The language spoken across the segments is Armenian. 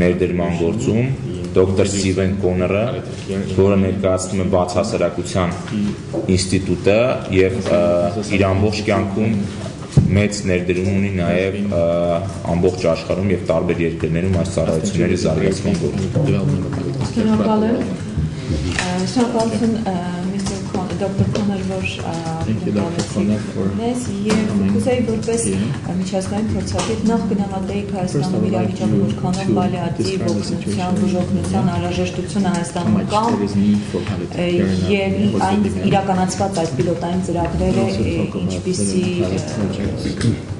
ներդրման գործում դոկտոր Սթիվեն Քոնները, որը ներկայացնում է բաց հասարակության ինստիտուտը եւ իր ամբողջ կյանքում մեծ ներդրում ունի նաեւ ամբողջ աշխարհում եւ տարբեր երկրներում այս ծառայությունների զարգացման գործում։ Շնորհակալություն Dr. Քոններ, որ մեզ եւ կուզեի որպես միջազգային փորձագետ նախ գնահատեիք Հայաստանում իրավիճակը որքանով պալիատիվ օգնության, բուժօգնության անհրաժեշտությունը Հայաստանում կա եւ այն իրականացված այդ պիլոտային ծրագրերը ինչպիսի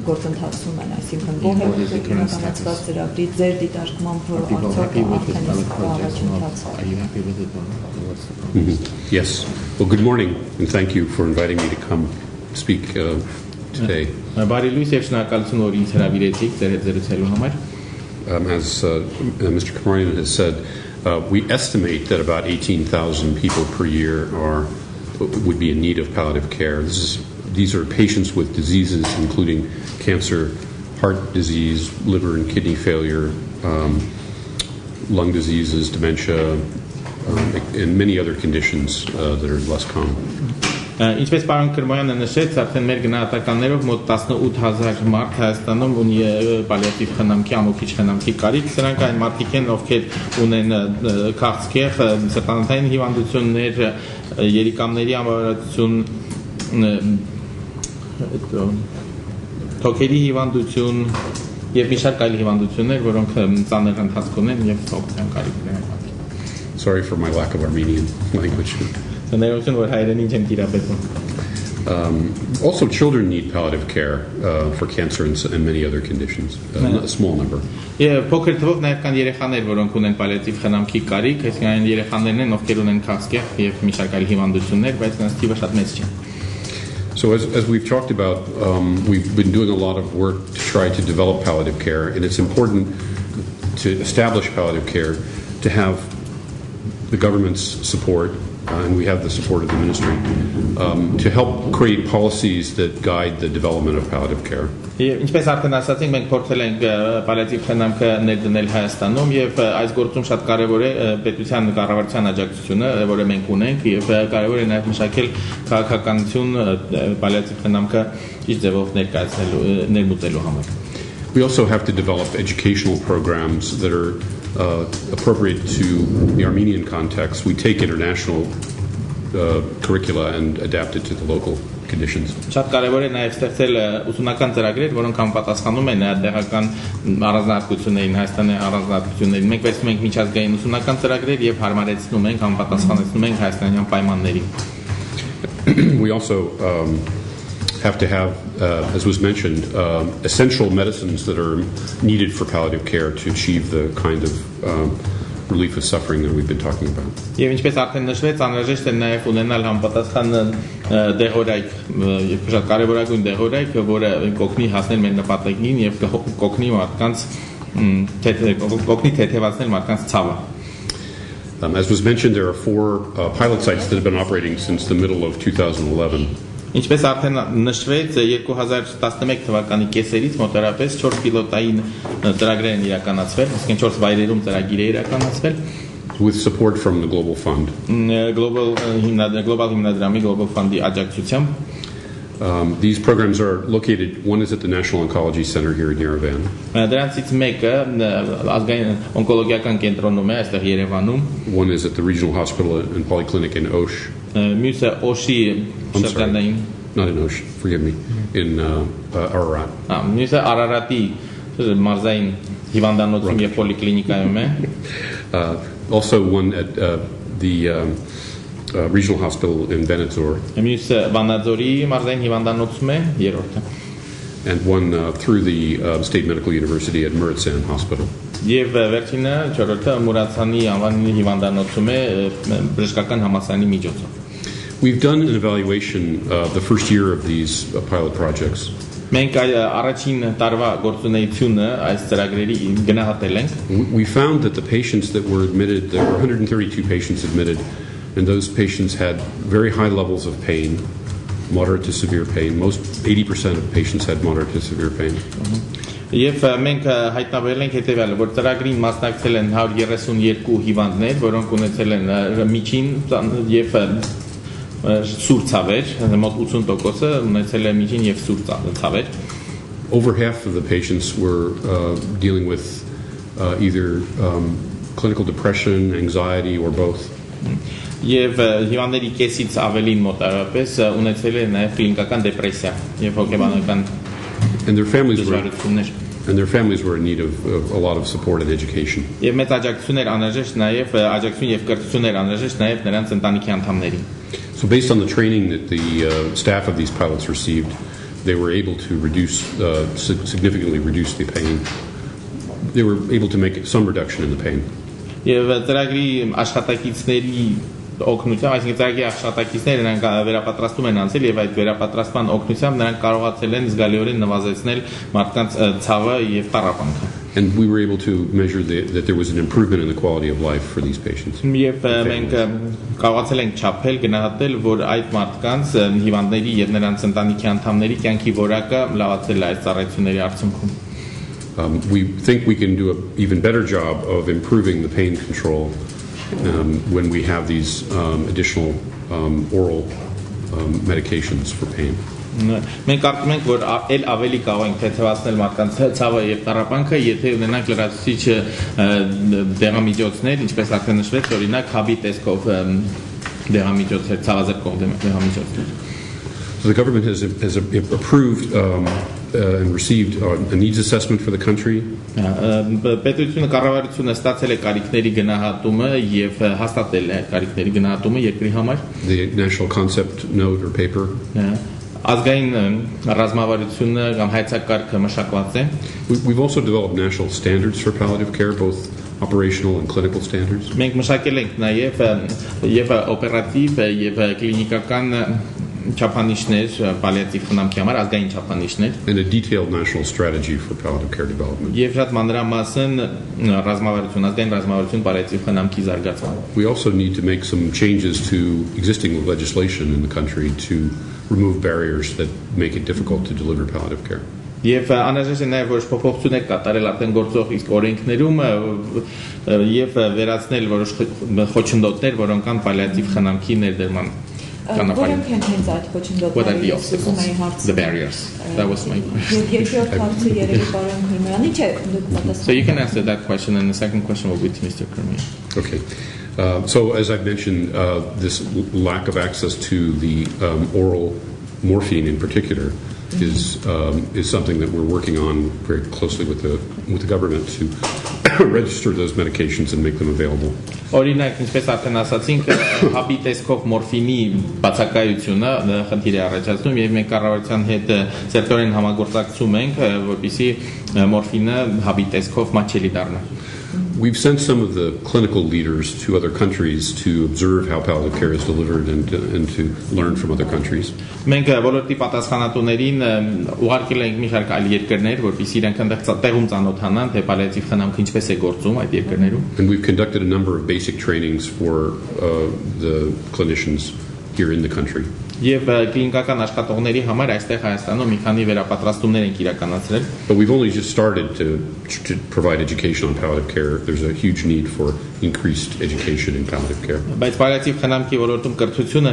գործընթացում են, այսինքն ո՞ր է իրականացված ծրագրի ձեր դիտարկմամբ որ արդյոք արդեն առաջին ընթացք։ Yes. Well, good morning, and thank you for inviting me to come speak today. As Mr. Khmarian has said, we estimate that about 18,000 people per year would be in need of palliative care. These are patients with diseases including cancer, heart disease, liver and kidney failure, lung diseases, dementia, and many other conditions that are less common. Ինչպես պարոն Քրմոյանը նշեց, արդեն մեր գնահատականներով մոտ 18000 մարդ Հայաստանում ունի պալիատիվ խնամքի, ամոքիչ խնամքի կարիք։ Սրանք այն մարդիկ են, ովքեր ունեն քաղցկեղ, սրտանոթային հիվանդություններ, երիկամների անվարակություն, թոքերի հիվանդություն եւ մի շարք այլ հիվանդություններ, որոնք ծանր ընթացք ունեն եւ օգնության կարիք ունեն։ Sorry for my lack of Armenian language. Also, children need palliative care for cancer and many other conditions, a small number. Փոքր թվով նաև կան երեխաներ, որոնք ունեն պալիատիվ խնամքի կարիք, այսինքն այն երեխաներն են, ովքեր ունեն քաղցկեղ եւ մի շարք այլ հիվանդություններ, բայց նրանց թիվը շատ մեծ չէ։ So as we've talked about, we've been doing a lot of work to try to develop palliative care, and it's important to establish palliative care to have the government's support, and we have the support of the ministry, to help create policies that guide the development of palliative care. Ինչպես արդեն ասացինք, մենք փորձել ենք պալիատիվ խնամքը ներդնել Հայաստանում եւ այս գործում շատ կարեւոր է պետության կառավարության աջակցությունը, որը մենք ունենք եւ կարեւոր է նաեւ մշակել քաղաքականություն պալիատիվ խնամքը իր ձևով ներկայացնելու ներմուծելու համար. We also have to develop educational programs that are appropriate to the Armenian context. We take international curricula and adapt it to the local conditions. Շատ կարևոր է նաև ստեղծել ուսումնական ծրագրեր, որոնք համապատասխանում են տեղական առանձնահատկություններին, Հայաստանի առանձնահատկություններին։ Մենք վերցնում ենք միջազգային ուսումնական ծրագրեր եւ հարմարեցնում ենք, համապատասխանեցնում ենք հայաստանյան պայմաններին։ We also have to have, as was mentioned, essential medicines that are needed for palliative care to achieve the kind of relief of suffering that we've been talking about. Եվ ինչպես արդեն նշվեց, անհրաժեշտ է նաև ունենալ համապատասխան դեղորայք, շատ կարևորագույն դեղորայք, որը կօգնի հասնել մեր նպատակին եւ կօգնի մարդկանց կօգնի թեթևացնել մարդկանց ցավը. As was mentioned, there are 4 pilot sites that have been operating since the middle of 2011. Ինչպես արդեն նշվեց 2011 թվականի կեսերից մոտարապես 4 պիլոտային ծրագրեր են իրականացվել, այսինքն 4 վայրերում ծրագիր է իրականացվել with support from the Global Fund. Global հիմնադրամի Global Fund-ի աջակցությամբ. These programs are located, one is at the National Oncology Center here in Yerevan. Դրանցից մեկը ազգային օնկոլոգիական կենտրոնում է այստեղ Երևանում. One is at the Regional Hospital and Polyclinic in Osh. Մյուսը Օշի շրջանային. Not in Osh, forgive me, in Ararat. Մյուսը Արարատի մարզային հիվանդանոցում եւ պոլիկլինիկայում է. Also one at the Regional Hospital in Venezor. Մյուսը Վանաձորի մարզային հիվանդանոցում է, երրորդը. And one through the State Medical University at Muratsan Hospital. Եվ վերջինը չորրորդը Մուրացանի անվանի հիվանդանոցում է բժշկական համալսարանի միջոցով. We've done an evaluation of the first year of these pilot projects. Մենք առաջին տարվա գործունեությունը այս ծրագրերի գնահատել ենք. We found that the patients that were admitted, there were 132 patients admitted, and those patients had very high levels of pain, moderate to severe pain. Most 80% of patients had moderate to severe pain. Եվ մենք հայտնաբերել ենք հետևյալը, որ ծրագրին մասնակցել են 132 հիվանդներ, որոնք ունեցել են միջին եւ սուր ցավեր, մոտ 80%-ը ունեցել է միջին եւ սուր ցավեր. Over half of the patients were dealing with either clinical depression, anxiety, or both. Եվ հիվանդների կեսից ավելին մոտավորապես ունեցել է նաեւ կլինիկական դեպրեսիա եւ հոգեբանական And their families were in need of a lot of support and education. Եվ մեծ աջակցություն էր անհրաժեշտ նաեւ աջակցություն եւ կրթություն էր անհրաժեշտ նաեւ նրանց ընտանիքի անդամներին. So based on the training that the staff of these pilots received, they were able to significantly reduce the pain. They were able to make some reduction in the pain. Եվ ծրագրի աշխատակիցների օգնությամբ, այսինքն ծրագրի աշխատակիցները նրանք վերապատրաստում են անցել եւ այդ վերապատրաստման օգնությամբ նրանք կարողացել են զգալիորեն նվազեցնել մարդկանց ցավը եւ տառապանքը. And we were able to measure that there was an improvement in the quality of life for these patients. Եվ մենք կարողացել ենք չափել, գնահատել, որ այդ մարդկանց հիվանդների եւ նրանց ընտանիքի անդամների կյանքի որակը լավացել է այս ծառայությունների արդյունքում. We think we can do an even better job of improving the pain control when we have these additional oral medications for pain. Մենք կարծում ենք, որ այլ ավելի կարող ենք թեթևացնել մարդկանց ցավը եւ տառապանքը, եթե ունենանք լրացուցիչ դեղամիջոցներ, ինչպես արդեն նշվեց, օրինակ հաբի տեսքով դեղամիջոցներ, ցավազրկող դեղամիջոցներ. So the government has approved and received a needs assessment for the country. Պետությունը կառավարությունը ստացել է կարիքների գնահատումը եւ հաստատել է կարիքների գնահատումը երկրի համար. The national concept note or paper. Ազգային ռազմավարությունը կամ հայեցակարգը մշակված է. We've also developed national standards for palliative care, both operational and clinical standards. Մենք մշակել ենք նաեւ օպերատիվ եւ կլինիկական չափանիշներ պալիատիվ խնամքի համար, ազգային չափանիշներ. And a detailed national strategy for palliative care development. Եվ շատ մանրամասն ռազմավարություն, ազգային ռազմավարություն պալիատիվ խնամքի զարգացման. We also need to make some changes to existing legislation in the country to remove barriers that make it difficult to deliver palliative care. Եվ անհրաժեշտ է նաև որոշ փոփոխություններ կատարել արդեն գործող իսկ օրենքներում եւ վերացնել որոշ խոչընդոտներ, որոնք կան պալիատիվ խնամքի ներդրման Որոնք են հենց այդ խոչընդոտները, the barriers. That was my question. Երկրորդ հարցը երևի պարոն Քրմոյանի չէ, դուք պատասխանեք. So you can answer that question and the second question will be to Mr. Khmermoyan. Okay. So as I've mentioned, this lack of access to the oral morphine in particular is something that we're working on very closely with the government to register those medications and make them available. Օրինակ, ինչպես արդեն ասացինք, հաբի տեսքով մորֆինի բացակայությունը խնդիր է առաջացնում եւ մենք կառավարության հետ սերտորեն համագործակցում ենք, որպեսզի մորֆինը հաբի տեսքով մատչելի դառնա. We've sent some of the clinical leaders to other countries to observe how palliative care is delivered and to learn from other countries. Մենք ոլորտի պատասխանատուներին ուղարկել ենք մի շարք այլ երկրներ, որպեսզի իրենք այնտեղ տեղում ծանոթանան, թե պալիատիվ խնամքը ինչպես է գործում այդ երկրներում. And we've conducted a number of basic trainings for the clinicians here in the country. Եվ կլինիկական աշխատողների համար այստեղ Հայաստանում մի քանի վերապատրաստումներ ենք իրականացրել. But we've only just started to provide education on palliative care. There's a huge need for increased education in palliative care. Բայց պալիատիվ խնամքի ոլորտում կրթությունը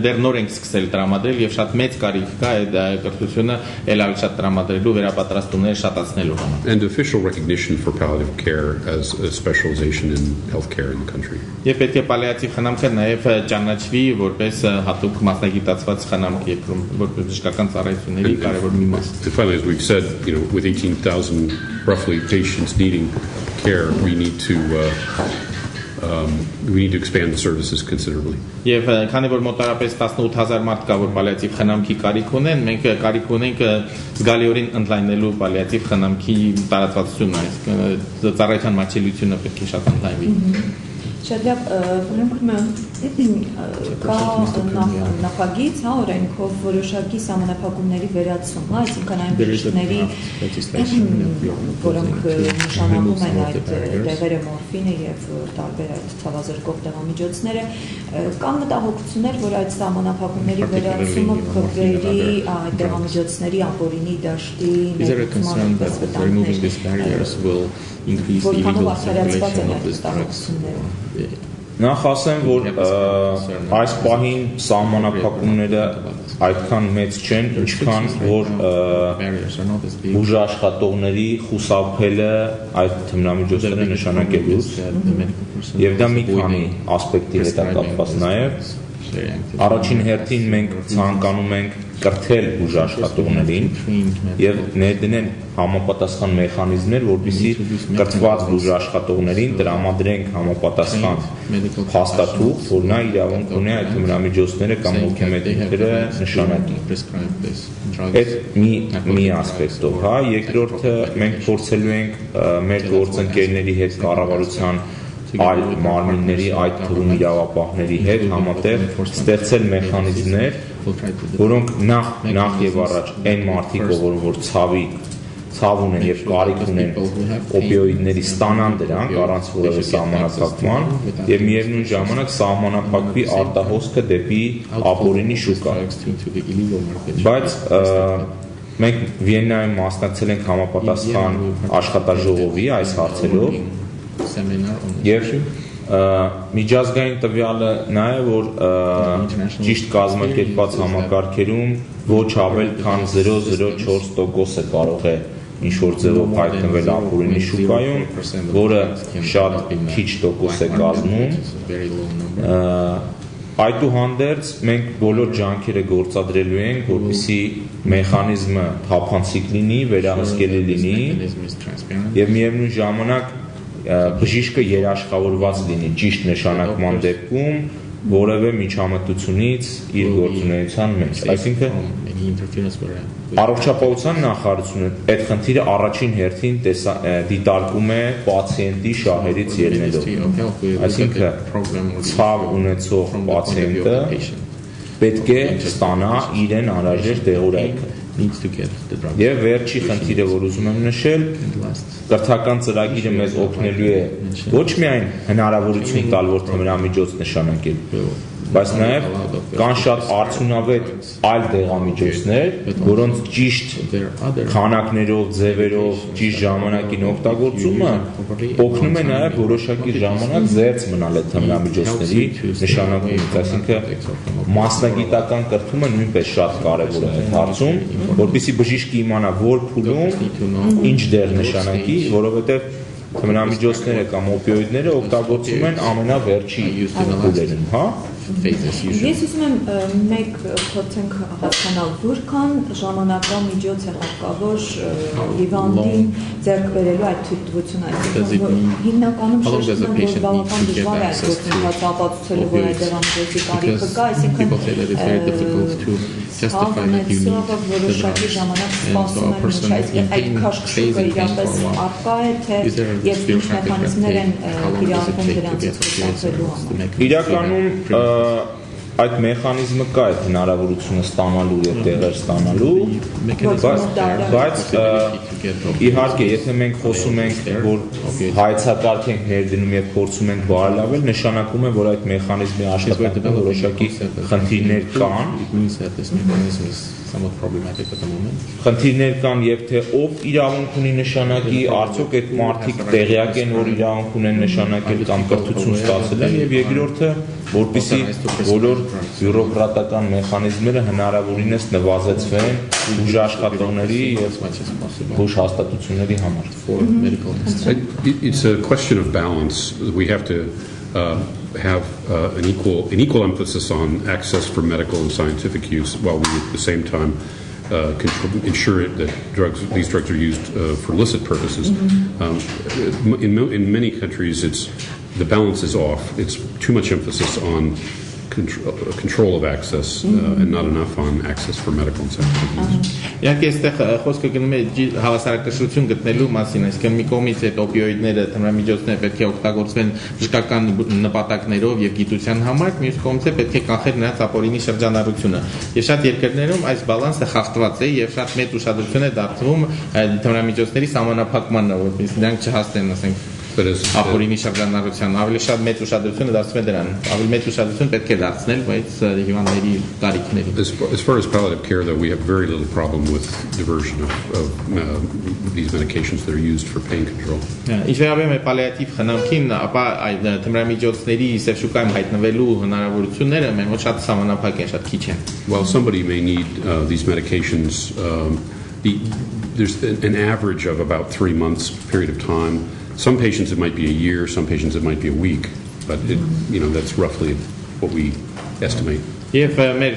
դեռ նոր ենք սկսել տրամադրել եւ շատ մեծ կարիք կա այդ կրթությունը ել ավելի շատ տրամադրելու վերապատրաստումներ շատացնելու համար. And official recognition for palliative care as a specialization in healthcare in the country. Եվ պետք է պալիատիվ խնամքը նաեւ ճանաչվի որպես հատուկ մասնագիտացված խնամք երկրում, որպես բժշկական ծառայությունների կարևոր մի մաս. And finally, as we've said, with 18,000 roughly patients needing care, we need to expand the services considerably. Եվ քանի որ մոտարապես 18000 մարդ կա, որ պալիատիվ խնամքի կարիք ունեն, մենք կարիք ունենք զգալիորեն ընդլայնելու պալիատիվ խնամքի տարածվածությունը, այսինքն ծառայության մատչելիությունը պետք է շատ ընդլայնվի. Շատ լավ, կա նախագիծ, հա, օրենքով որոշակի սահմանափակումների վերացում, հա, այսինքն այն բժիշկների, որոնք նշանակում են այդ դեղերը մորֆինը եւ տարբեր այդ ցավազրկող դեղամիջոցները, կան մտահոգություններ, որ այդ սահմանափակումների վերացումը կբերի այդ դեղամիջոցների ապօրինի դաշտի ներկայացման որքանով արդարացված են այդ մտահոգությունները։ Նախ ասեմ, որ այս պահին սահմանափակումները այդքան մեծ չեն, ինչքան որ բուժաշխատողների խուսափելը այդ թմրամիջոցները նշանակելուց եւ դա մի քանի ասպեկտի հետ է կապված նաեւ առաջին հերթին մենք ցանկանում ենք կրթել բուժաշխատողներին եւ ներդնել համապատասխան մեխանիզմներ, որպեսզի կրթված բուժաշխատողներին տրամադրենք համապատասխան փաստաթուղթ, որ նա իրավունք ունի այդ թմրամիջոցները կամ օքեմետրերը նշանակի։ Այդ մի ասպեկտով, հա, երկրորդը մենք փորձելու ենք մեր գործընկերների հետ կառավարության այլ մարմինների, այդ թվում իրավապահների հետ համատեղ ստեղծել մեխանիզմներ, որոնք նախ եւ առաջ այն մարդիկ, որ ցավ ունեն եւ կարիք ունեն օպիոիդների ստանան դրանք առանց որևէ սահմանափակման եւ միևնույն ժամանակ սահմանափակվի արտահոսքը դեպի ապօրինի շուկա։ Բայց մենք Վիեննայում մասնակցել ենք համապատասխան աշխատաժողովի այս հարցերով եւ միջազգային տվյալը նա է, որ ճիշտ կազմակերպված համակարգերում ոչ ավել քան 0.04% կարող է ինչ-որ ձևով հայտնվել ապօրինի շուկայում, որը շատ քիչ տոկոս է կազմում։ Այդուհանդերձ մենք բոլոր ջանքերը գործադրելու ենք, որպեսզի մեխանիզմը թափանցիկ լինի, վերահսկելի լինի եւ միևնույն ժամանակ բժիշկը երաշխավորված լինի ճիշտ նշանակման դեպքում որևէ միջամտությունից իր գործունեության մեջ։ Այսինքն առողջապահության նախարարությունը այդ խնդիրը առաջին հերթին դիտարկում է պացիենտի շահերից ելնելով։ Այսինքն ցավ ունեցող պացիենտը պետք է ստանա իրեն անհրաժեշտ դեղորայքը։ Եվ վերջի խնդիրը, որ ուզում եմ նշել, կրթական ծրագիրը մեզ օգնելու է ոչ միայն հնարավորություն տալ, որ թմրամիջոց նշանակել, բայց նաև կան շատ արդյունավետ այլ դեղամիջոցներ, որոնց ճիշտ քանակներով, ձևերով, ճիշտ ժամանակին օգտագործումը օգնում է նաև որոշակի ժամանակ զերծ մնալ այդ թմրամիջոցների նշանակումից, այսինքն մասնագիտական կրթումը նույնպես շատ կարևոր է այդ հարցում, որպեսզի բժիշկը իմանա որ փուլում ինչ դեղ նշանակի, որովհետև թմրամիջոցները կամ օպիոիդները օգտագործում են ամենավերջի փուլերում, հա։ Ես ուզում եմ մեկ փորձենք հասկանալ, որքան ժամանակա միջոց է հարկավոր հիվանդին ձեռք բերելու այդ թույլտվությունը, այսինքն հիմնականում շեշտում են, որ բավական դժվար է այդ գործընթացը ապացուցելու, որ այդ դեղամիջոցի կարիքը կա, այսինքն ցավը որոշակի ժամանակ սպասում են, այսինքն այդ քաշքշուկը իրապես առկա է, թե եւ ինչ մեխանիզմներ են իրականում դրանցից խուսափելու համար։ Իրականում այդ մեխանիզմը կա այդ հնարավորությունը ստանալու եւ տեղեր ստանալու, բայց իհարկե, եթե մենք խոսում ենք, որ հայցակարգ ենք ներդնում եւ փորձում ենք բարելավել, նշանակում է, որ այդ մեխանիզմի աշխատանքում որոշակի խնդիրներ կան։ Խնդիրներ կան եւ թե ով իրավունք ունի նշանակի, արդյոք այդ մարդիկ տեղյակ են, որ իրավունք ունեն նշանակել կամ կրթություն ստացել են, եւ երկրորդը, որպեսզի բոլոր բյուրոկրատական մեխանիզմները հնարավորինս նվազեցվեն բուժաշխատողների եւ բուժհաստատությունների համար։ It's a question of balance. We have to have an equal emphasis on access for medical and scientific use, while we at the same time ensure that these drugs are used for illicit purposes. In many countries, the balance is off. It's too much emphasis on control of access and not enough on access for medical necessities. Իհարկե այստեղ խոսքը գնում է հավասարակշռություն գտնելու մասին, այսինքն մի կողմից այդ օպիոիդները, թմրամիջոցները պետք է օգտագործվեն բժշկական նպատակներով եւ գիտության համար, մյուս կողմից պետք է կանխել նրանց ապօրինի շրջանառությունը։ Եվ շատ երկրներում այս բալանսը խախտված է եւ շատ մեծ ուշադրություն է դարձվում թմրամիջոցների սահմանափակմանը, որպեսզի նրանք չհասնեն, ասենք, ապօրինի շրջանառության, ավելի շատ մեծ ուշադրություն է դարձվել դրան, ավելի մեծ ուշադրություն պետք է դարձնել բայց հիվանդների կարիքներին. As far as palliative care, though, we have very little problem with diversion of these medications that are used for pain control. Ինչ վերաբերում է պալիատիվ խնամքին, ապա այդ թմրամիջոցների սև շուկայում հայտնվելու հնարավորությունները մեր մոտ շատ սահմանափակ են, շատ քիչ են. While somebody may need these medications, there's an average of about 3 months period of time. Some patients it might be a year, some patients it might be a week, but that's roughly what we estimate. Եվ մեր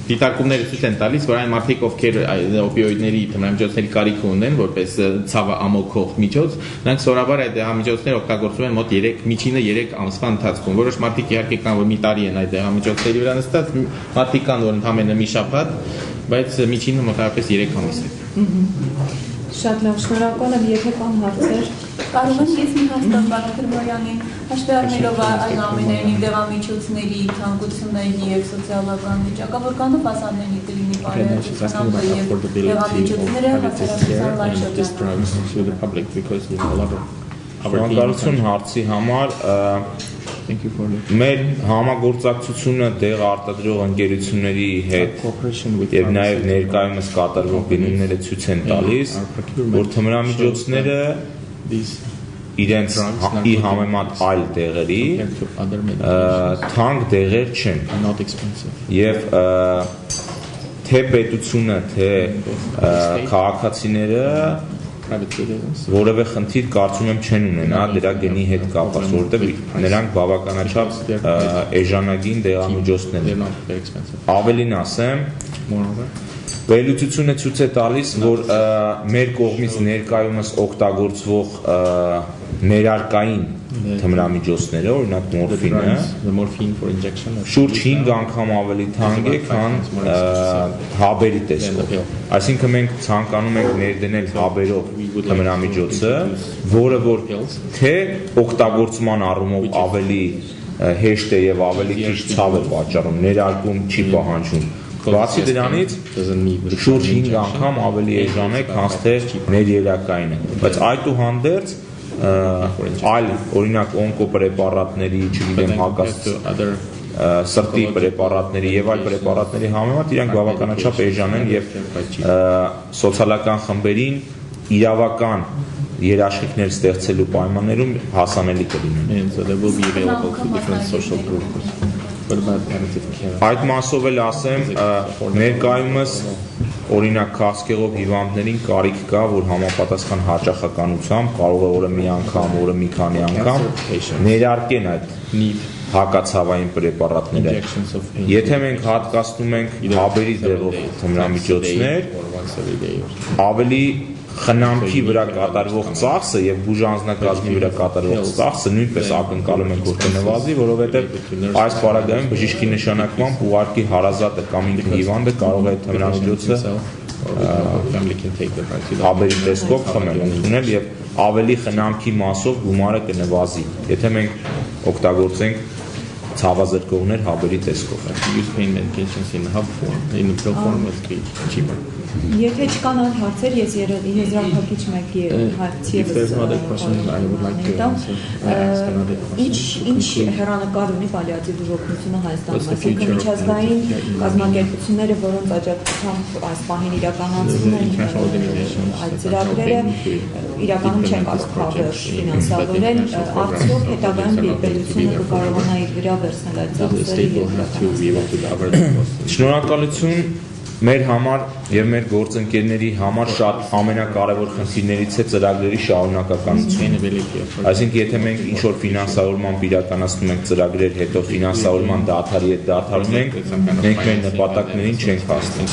դիտարկումները ցույց են տալիս, որ այն մարդիկ, ովքեր օպիոիդների թմրամիջոցների կարիք ունեն, որպես ցավը ամոքող միջոց, նրանք սովորաբար այդ համիջոցները օգտագործում են մոտ 3 միջինը 3 ամսվա ընթացքում։ Որոշ մարդիկ իհարկե կան, որ մի տարի են այդ համիջոցների վրա նստած, մարդիկ կան, որ ընդամենը մի շաբաթ, բայց միջինը մոտավորապես 3 ամիս է։ Շատ լավ, շնորհակալ եմ, եթե կան հարցեր։ Կարող եմ ես մի հաստատ պարոն Քրմոյանի հաշվի առնելով այն ամեներին դեղամիջոցների թանկությունը եւ սոցիալական վիճակը, որքանով հասանելի կլինի պալիատիվ խնամքը եւ դեղամիջոցները հասարակության լայն շրջանում։ Շնորհակալություն հարցի համար։ Մեր համագործակցությունը դեղ արտադրող ընկերությունների հետ եւ նաեւ ներկայումս կատարվող գնումները ցույց են տալիս, որ թմրամիջոցները իրենց ի համեմատ այլ դեղերի թանկ դեղեր չեն եւ թե պետությունը, թե քաղաքացիները որևէ խնդիր կարծում եմ չեն ունենա դրա գնի հետ կապված, որովհետև նրանք բավականաչափ էժանագին դեղամիջոցներ են։ Ավելին ասեմ, վերլուծությունը ցույց է տալիս, որ մեր կողմից ներկայումս օգտագործվող ներարկային թմրամիջոցները, օրինակ մորֆինը, շուրջ 5 անգամ ավելի թանկ է, քան հաբերի տեսքով։ Այսինքն մենք ցանկանում ենք ներդնել հաբերով թմրամիջոցը, որը որ թե օգտագործման առումով ավելի հեշտ է եւ ավելի քիչ ցավ է պատճառում, ներարկում չի պահանջում։ Բացի դրանից շուրջ 5 անգամ ավելի էժան է, քան թե ներերակայինը։ Բայց այդուհանդերձ այլ օրինակ օնկոպրեպարատների, չգիտեմ, սրտի պրեպարատների եւ այլ պրեպարատների համեմատ իրանք բավականաչափ էժան են եւ սոցիալական խմբերին իրավական երաշխիքներ ստեղծելու պայմաններում հասանելի կլինեն։ Այդ մասով էլ ասեմ, ներկայումս օրինակ քաղցկեղով հիվանդներին կարիք կա, որ համապատասխան հաճախականությամբ կարող է օրը մի անգամ, օրը մի քանի անգամ ներարկեն այդ հակացավային պրեպարատները։ Եթե մենք հատկացնում ենք հաբերի դեղով թմրամիջոցներ, ավելի խնամքի վրա կատարվող ծախսը եւ բուժանձնակազմի վրա կատարվող ծախսը նույնպես ակնկալում ենք որ կնվազի, որովհետեւ այս պարագայում բժիշկի նշանակմամբ ուղարկի հարազատը կամ ինքը հիվանդը կարող է թմրամիջոցը հաբերի տեսքով խմել, ընդունել եւ ավելի խնամքի մասով գումարը կնվազի, եթե մենք օգտագործենք ցավազրկողներ հաբերի տեսքով։ Եթե չկան այլ հարցեր, ես եզրափակիչ մեկի հարցի ինչ հեռանկար ունի պալիատիվ բուժօգնությունը Հայաստանում, այսինքն միջազգային կազմակերպությունները, որոնց աջակցությամբ այս պահին իրականացվում են այդ ծրագրերը, իրականում չեն կարող հավերժ ֆինանսավորել, արդյոք հետագայում պետությունը կկարողանա իր վրա վերցնել այդ ծախսերը։ Շնորհակալություն մեր համար եւ մեր գործընկերների համար շատ ամենակարևոր խնդիրներից է ծրագրերի շարունակականությունը։ Այսինքն եթե մենք ինչ-որ ֆինանսավորման իրականացնում ենք ծրագրեր, հետո ֆինանսավորման դադարի հետ դադարում ենք, մենք մեր նպատակներին չենք հասնում։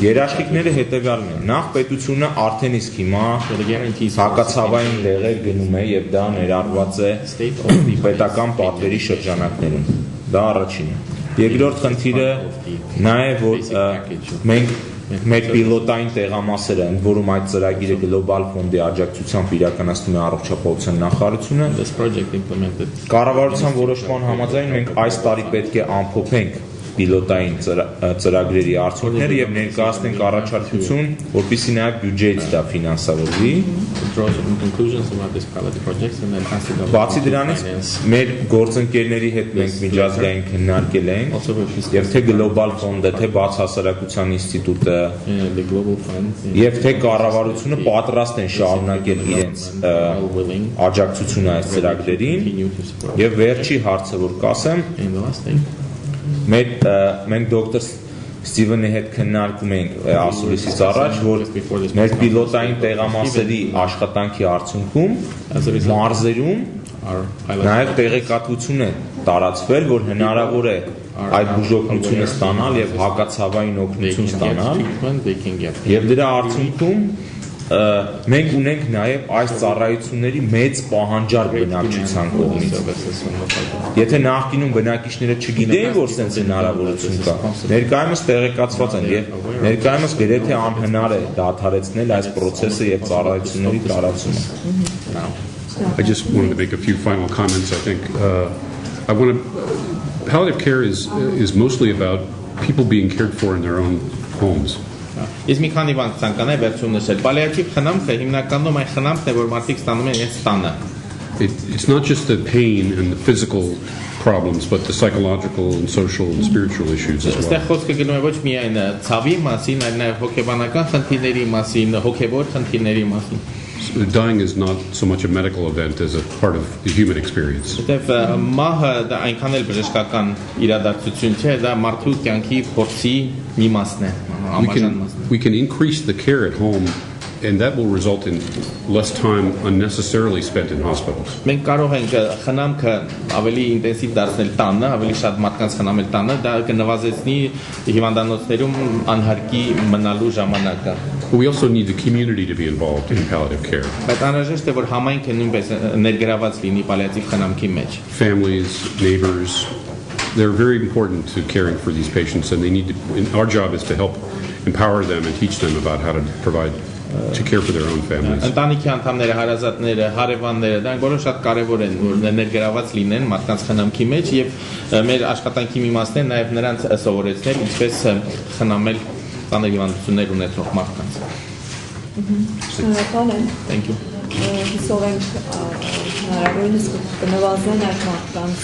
Երաշխիքները հետեւյալն են։ Նախ պետությունը արդեն իսկ հիմա հակացավային դեղեր գնում է եւ դա ներառված է պետական պատվերի շրջանակներում։ Դա առաջինը։ Երկրորդ խնդիրը նա է, որ մենք մեր պիլոտային տեղամասերը, ընդ որում այդ ծրագիրը գլոբալ ֆոնդի աջակցությամբ իրականացնում է առողջապահության նախարարությունը, կառավարության որոշման համաձայն մենք այս տարի պետք է ամփոփենք պիլոտային ծրագրերի արդյունքները եւ ներկայացնենք առաջարկություն, որպեսզի նաեւ բյուջեից դա ֆինանսավորվի։ Բացի դրանից մեր գործընկերների հետ մենք միջազգային քննարկել ենք եւ թե գլոբալ ֆոնդը, թե բացահասարակության ինստիտուտը եւ թե կառավարությունը պատրաստ են շարունակել իրենց աջակցությունը այս ծրագրերին եւ վերջի հարցը որ կասեմ մենք դոկտոր Սթիվենի հետ քննարկում ենք ասուլիսից առաջ, որ մեր պիլոտային տեղամասերի աշխատանքի արդյունքում մարզերում նաև տեղեկատվություն է տարածվել, որ հնարավոր է այդ բուժօգնությունը ստանալ եւ հակացավային օգնություն ստանալ եւ դրա արդյունքում մենք ունենք նաև այս ծառայությունների մեծ պահանջարկ բնակչության կողմից։ Եթե նախկինում բնակիչները չգիտեին, որ սենց հնարավորություն կա, ներկայումս տեղեկացված են եւ ներկայումս գրեթե անհնար է դադարեցնել այս process-ը եւ ծառայությունների տարածումը։ I just wanted to make a few final comments. I think palliative care is mostly about people being cared for in their own homes. Ես մի քանի բան ցանկանայի վերջում նշել։ Պալիատիվ խնամքը հիմնականում այն խնամքն է, որ մարդիկ ստանում են իրենց տանը։ It's not just the pain and the physical problems, but the psychological and social and spiritual issues as well. Այստեղ խոսքը գնում է ոչ միայն ցավի մասին, այլ նաև հոգեբանական խնդիրների մասին, հոգեվոր խնդիրների մասին։ Dying is not so much a medical event as a part of the human experience. Որտեվ մահը դա այնքան էլ բժշկական իրադարձություն չէ, դա մարդու կյանքի փորձի մի մասն է, ամբողջական մասն է։ We can increase the care at home and that will result in less time unnecessarily spent in hospitals. Մենք կարող ենք խնամքը ավելի ինտենսիվ դարձնել տանը, ավելի շատ մարդկանց խնամել տանը, դա կնվազեցնի հիվանդանոցներում անհարկի մնալու ժամանակը։ We also need the community to be involved in palliative care. Բայց անհրաժեշտ է որ համայնքը նույնպես ներգրաված լինի պալիատիվ խնամքի մեջ։ Families, neighbors, they're very important to caring for these patients and they need to, and our job is to help empower them and teach them about how to provide to care for their own families. Ընտանիքի անդամները, հարազատները, հարևանները, դրանք բոլորը շատ կարևոր են, որ ներգրաված լինեն մարդկանց խնամքի մեջ եւ մեր աշխատանքի մի մասն է նաեւ նրանց սովորեցնել ինչպես խնամել ծանր հիվանդություններ ունեցող մարդկանց։ Շնորհակալ եմ։ Thank you. Հուսով ենք հնարավորինս կնվազեն այդ մարդկանց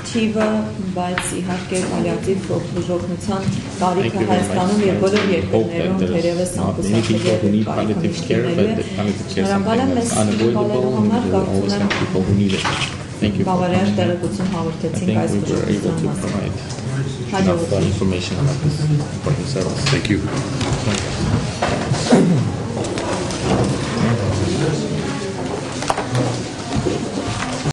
թիվը, բայց իհարկե պալիատիվ բուժօգնության տարիքը Հայաստանում եւ բոլոր երկրներում դերևս ամբողջովին պալիատիվ care մեզ անվույլաբլ համար կարծում եմ բավարար տեղեկություն հաղորդեցինք այս բուժօգնության մասին։ Thank you.